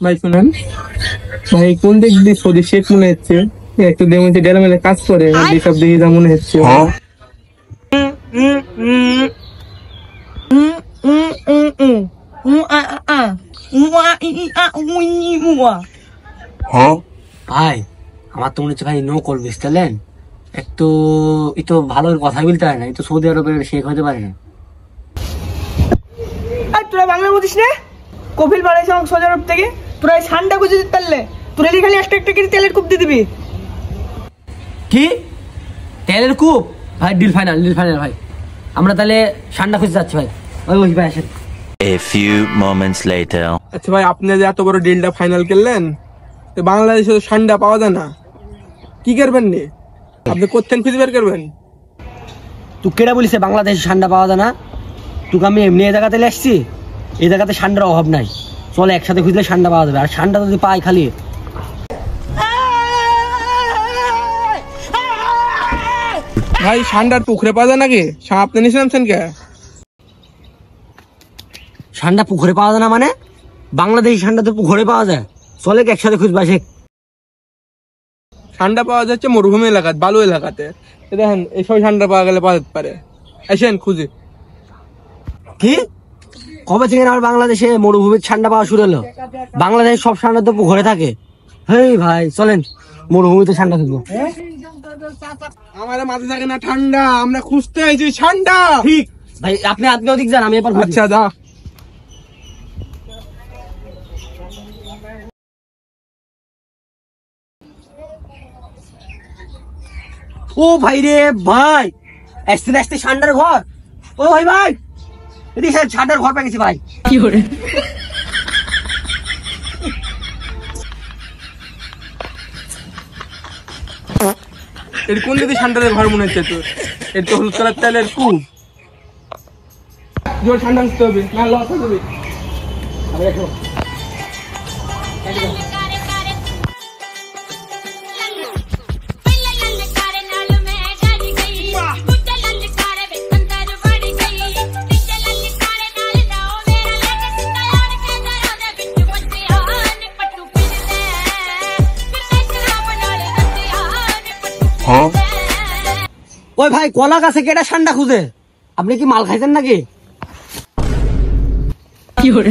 ভাই শুনেন, ভাই কোন দিক দিয়ে সৌদি শেখ মনে হচ্ছে, একটু দেমতে ডেলা মেলে কাজ করে যেসব দিকে যা মনে হচ্ছে। ভাই আমার তো মনে হচ্ছে ভাই নো করবি বুঝলেন, একটু একটু ভালো কথা বলতে হয় না, একটু সৌদি আরবের শেখ হতে পারে না। তোরা বাংলা বুঝিস না? কপিল বানাইছে আমাকে সৌদি আরব থেকে, তোরা এই ঠান্ডা বুঝে দিতে পারলে তোরা খালি একটা একটা করে তেলের কূপ দিয়ে দিবি। কি তেলের কূপ? ভাই ডিল ফাইনাল, ডিল ফাইনাল ভাই, আমরা তাহলে ঠান্ডা খুঁজে যাচ্ছি ভাই। ওই ভাই আসেন। A few moments later. আচ্ছা ভাই, আপনি যে এত বড় ডিলটা ফাইনাল করলেন, তো বাংলাদেশে তো ঠান্ডা পাওয়া যায় না, কি করবেন নি? আপনি কোথেন খুঁজে বের করবেন? তুই কেটা বলিস বাংলাদেশে ঠান্ডা পাওয়া যায় না? তোকে আমি এমনি এই জায়গাতে আসছি, এই জায়গাতে ঠান্ডার অভাব নাই, চলে একসাথে খুঁজলে ঠান্ডা পাওয়া যাবে। আর ঠান্ডা যদি পাই খালি ভাই ঠান্ডার পুকুরে পাওয়া যায় নাকি? আপনি নিচে নামছেন কে? ঠান্ডা পুকুরে পাওয়া যায় না মানে? বাংলাদেশি ঠান্ডা তো পুকুরে পাওয়া যায়, চলে একসাথে খুঁজবা শেখ। ঠান্ডা পাওয়া যাচ্ছে মরুভূমি এলাকাতে, বালু এলাকাতে। দেখেন এইসব ঠান্ডা পাওয়া গেলে পাওয়া যেতে পারে, আসেন খুঁজে। কি কবে থেকে আমার বাংলাদেশে মরুভূমির ঠান্ডা পাওয়া শুরু হলো? বাংলাদেশের সব ঠান্ডা তো পুকুরে থাকে। হেই ভাই চলেন মরুভূমিতে ঠান্ডা খুঁজবো। আমার মাথা থাকে না ঠান্ডা, আমরা খুঁজতে আইছি ঠান্ডা। ঠিক ভাই, আপনি ওদিক যান, আমি এবার আচ্ছা দা। ও ভাই রে ভাই, আসতে আসতে ঠান্ডার ঘর। ও ভাই ভাই, এদিকে ঠান্ডার ঘর পেয়ে গেছি ভাই। কি করে এর কোন দিকে ঠান্ডার ঘর মনে হচ্ছে তোর? এর তো হলুদ কালার তেলের কূপ। জোর ঠান্ডা খুঁজতে হবে, না লস হয়ে যাবে। ওই ভাই কলা গাছে কেটা ঠান্ডা খুঁজে? আপনি কি মাল খাইছেন নাকি? কি করে